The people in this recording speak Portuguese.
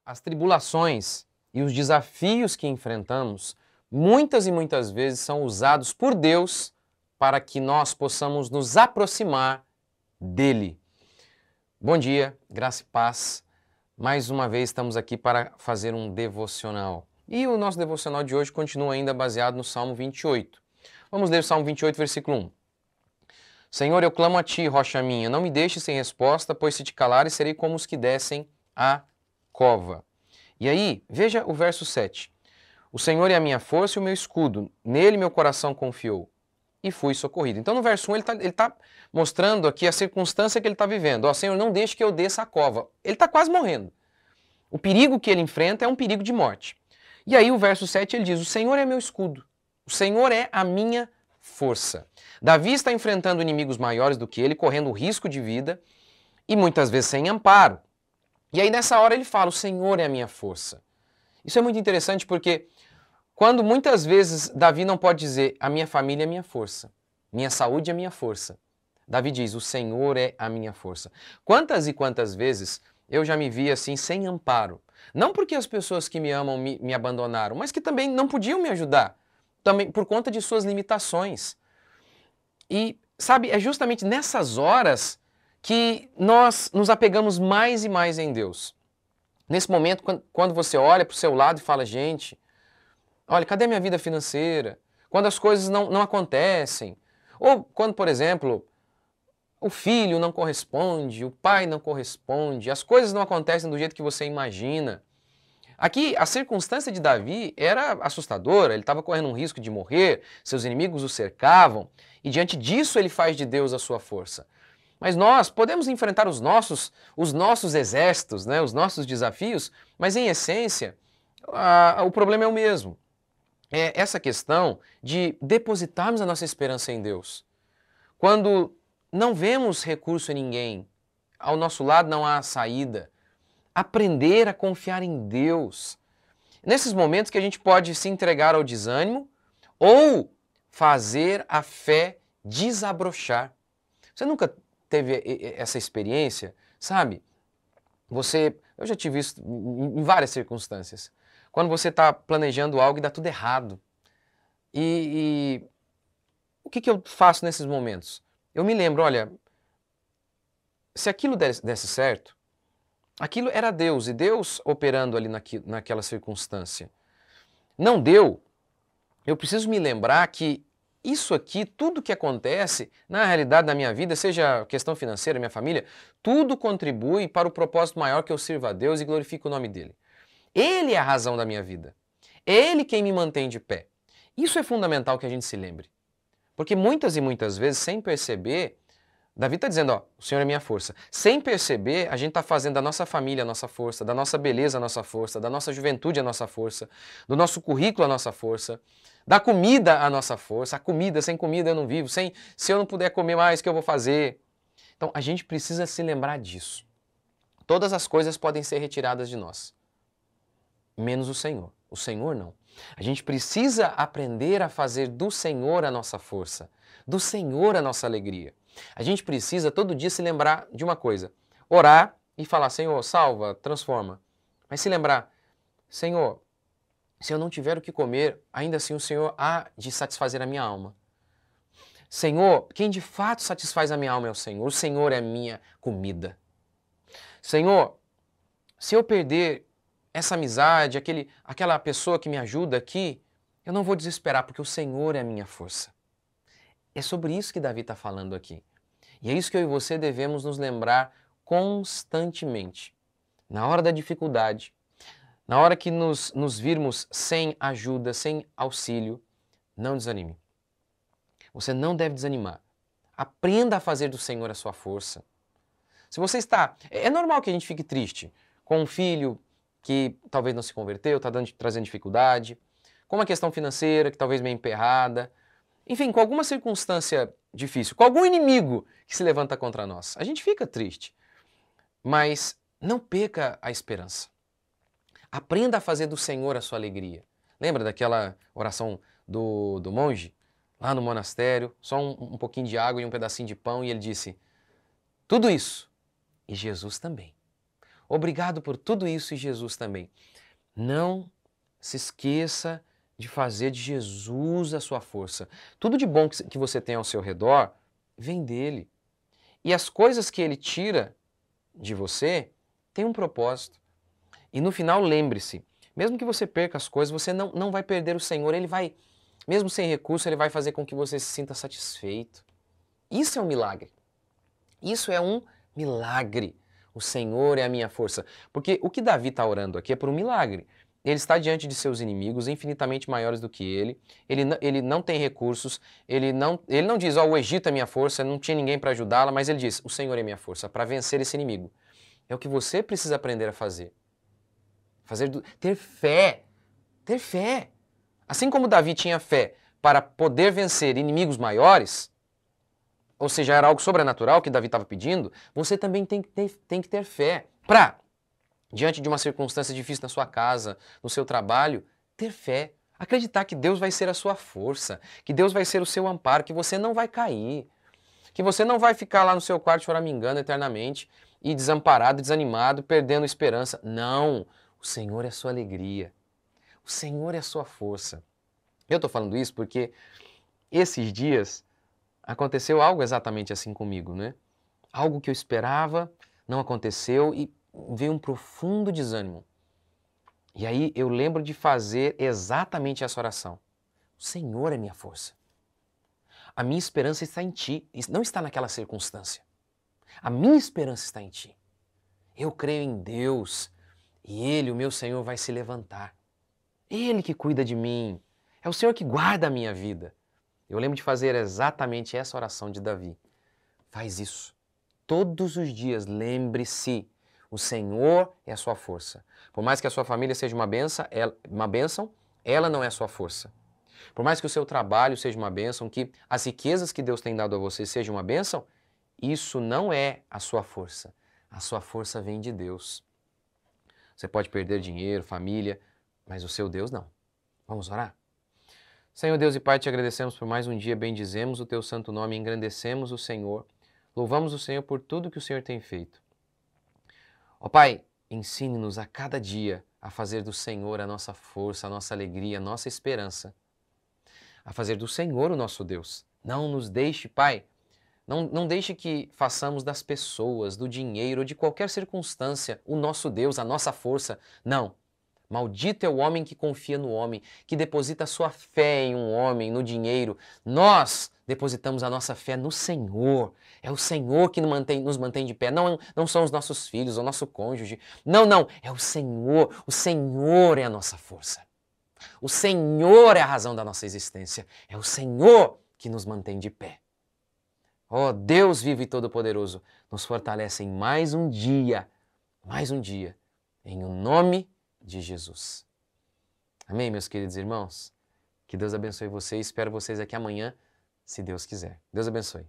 As tribulações e os desafios que enfrentamos, muitas e muitas vezes são usados por Deus para que nós possamos nos aproximar dele. Bom dia, graça e paz. Mais uma vez estamos aqui para fazer um devocional. E o nosso devocional de hoje continua ainda baseado no Salmo 28. Vamos ler o Salmo 28, versículo 1. Senhor, eu clamo a ti, rocha minha, não me deixes sem resposta, pois se te calares, serei como os que descem a cova. E aí, veja o verso 7. O Senhor é a minha força e o meu escudo, nele meu coração confiou e fui socorrido. Então no verso 1 ele tá mostrando aqui a circunstância que ele está vivendo. Ó, Senhor, não deixe que eu desça a cova. Ele está quase morrendo. O perigo que ele enfrenta é um perigo de morte. E aí o verso 7 ele diz, o Senhor é meu escudo, o Senhor é a minha força. Davi está enfrentando inimigos maiores do que ele, correndo risco de vida e muitas vezes sem amparo. E aí nessa hora ele fala, o Senhor é a minha força. Isso é muito interessante porque quando muitas vezes Davi não pode dizer, a minha família é a minha força, minha saúde é a minha força. Davi diz, o Senhor é a minha força. Quantas e quantas vezes eu já me vi assim sem amparo. Não porque as pessoas que me amam me abandonaram, mas que também não podiam me ajudar. Também por conta de suas limitações. E, sabe, é justamente nessas horas que nós nos apegamos mais e mais em Deus. Nesse momento, quando você olha para o seu lado e fala, gente, olha, cadê a minha vida financeira? Quando as coisas não acontecem. Ou quando, por exemplo, o filho não corresponde, o pai não corresponde, as coisas não acontecem do jeito que você imagina. Aqui, a circunstância de Davi era assustadora, ele estava correndo um risco de morrer, seus inimigos o cercavam, e diante disso ele faz de Deus a sua força. Mas nós podemos enfrentar os nossos exércitos, né, os nossos desafios, mas em essência, o problema é o mesmo. É essa questão de depositarmos a nossa esperança em Deus. Quando não vemos recurso em ninguém, ao nosso lado não há saída, aprender a confiar em Deus. Nesses momentos que a gente pode se entregar ao desânimo ou fazer a fé desabrochar. Você nunca teve essa experiência, sabe? Eu já tive isso em várias circunstâncias. Quando você está planejando algo e dá tudo errado. E o que eu faço nesses momentos? Eu me lembro, olha, se aquilo desse certo, aquilo era Deus, e Deus operando ali naquela circunstância. Não deu, eu preciso me lembrar que isso aqui, tudo que acontece na realidade da minha vida, seja questão financeira, minha família, tudo contribui para o propósito maior que eu sirva a Deus e glorifique o nome dEle. Ele é a razão da minha vida. É Ele quem me mantém de pé. Isso é fundamental que a gente se lembre. Porque muitas e muitas vezes, sem perceber, Davi está dizendo, ó, o Senhor é minha força. Sem perceber, a gente está fazendo da nossa família a nossa força, da nossa beleza a nossa força, da nossa juventude a nossa força, do nosso currículo a nossa força, da comida a nossa força. A comida, sem comida eu não vivo, se eu não puder comer mais, o que eu vou fazer? Então a gente precisa se lembrar disso. Todas as coisas podem ser retiradas de nós, menos o Senhor. O Senhor não. A gente precisa aprender a fazer do Senhor a nossa força, do Senhor a nossa alegria. A gente precisa todo dia se lembrar de uma coisa, orar e falar, Senhor, salva, transforma. Mas se lembrar, Senhor, se eu não tiver o que comer, ainda assim o Senhor há de satisfazer a minha alma. Senhor, quem de fato satisfaz a minha alma é o Senhor é a minha comida. Senhor, se eu perder essa amizade, aquela pessoa que me ajuda aqui, eu não vou desesperar, porque o Senhor é a minha força. É sobre isso que Davi está falando aqui. E é isso que eu e você devemos nos lembrar constantemente. Na hora da dificuldade, na hora que nos virmos sem ajuda, sem auxílio, não desanime. Você não deve desanimar. Aprenda a fazer do Senhor a sua força. Se você está... É normal que a gente fique triste com um filho que talvez não se converteu, está trazendo dificuldade, com uma questão financeira que talvez meio emperrada, enfim, com alguma circunstância difícil, com algum inimigo que se levanta contra nós. A gente fica triste, mas não perca a esperança. Aprenda a fazer do Senhor a sua alegria. Lembra daquela oração do monge, lá no monastério, só um pouquinho de água e um pedacinho de pão, e ele disse, tudo isso, e Jesus também. Obrigado por tudo isso e Jesus também. Não se esqueça de fazer de Jesus a sua força. Tudo de bom que você tem ao seu redor vem dele. E as coisas que ele tira de você têm um propósito. E no final, lembre-se, mesmo que você perca as coisas, você não vai perder o Senhor. Ele vai, mesmo sem recurso, ele vai fazer com que você se sinta satisfeito. Isso é um milagre. Isso é um milagre. O Senhor é a minha força. Porque o que Davi está orando aqui é por um milagre. Ele está diante de seus inimigos, infinitamente maiores do que ele. Ele não tem recursos. Ele não diz, o Egito é minha força, não tinha ninguém para ajudá-la, mas ele diz, o Senhor é minha força para vencer esse inimigo. É o que você precisa aprender a fazer. Ter fé. Ter fé. Assim como Davi tinha fé para poder vencer inimigos maiores, ou seja, era algo sobrenatural que Davi estava pedindo, você também tem que ter fé para, diante de uma circunstância difícil na sua casa, no seu trabalho, ter fé. Acreditar que Deus vai ser a sua força, que Deus vai ser o seu amparo, que você não vai cair, que você não vai ficar lá no seu quarto choramingando eternamente e desamparado, desanimado, perdendo esperança. Não, o Senhor é a sua alegria, o Senhor é a sua força. Eu estou falando isso porque esses dias aconteceu algo exatamente assim comigo, né? Algo que eu esperava, não aconteceu e veio um profundo desânimo. E aí eu lembro de fazer exatamente essa oração. O Senhor é minha força. A minha esperança está em Ti, não está naquela circunstância. A minha esperança está em Ti. Eu creio em Deus e Ele, o meu Senhor, vai se levantar. Ele que cuida de mim. É o Senhor que guarda a minha vida. Eu lembro de fazer exatamente essa oração de Davi. Faz isso. Todos os dias, lembre-se, o Senhor é a sua força. Por mais que a sua família seja uma bênção, ela não é a sua força. Por mais que o seu trabalho seja uma bênção, que as riquezas que Deus tem dado a você sejam uma bênção, isso não é a sua força. A sua força vem de Deus. Você pode perder dinheiro, família, mas o seu Deus não. Vamos orar? Senhor Deus e Pai, te agradecemos por mais um dia, bendizemos o teu santo nome, engrandecemos o Senhor, louvamos o Senhor por tudo que o Senhor tem feito. Ó Pai, ensine-nos a cada dia a fazer do Senhor a nossa força, a nossa alegria, a nossa esperança. A fazer do Senhor o nosso Deus. Não nos deixe, Pai, não deixe que façamos das pessoas, do dinheiro ou de qualquer circunstância o nosso Deus, a nossa força. Não. Maldito é o homem que confia no homem, que deposita a sua fé em um homem, no dinheiro. Nós depositamos a nossa fé no Senhor. É o Senhor que nos mantém de pé. Não são os nossos filhos, o nosso cônjuge. Não. É o Senhor. O Senhor é a nossa força. O Senhor é a razão da nossa existência. É o Senhor que nos mantém de pé. Ó Deus vivo e todo-poderoso, nos fortalece em mais um dia, em o nome de Jesus. Amém, meus queridos irmãos? Que Deus abençoe vocês. Espero vocês aqui amanhã, se Deus quiser. Deus abençoe.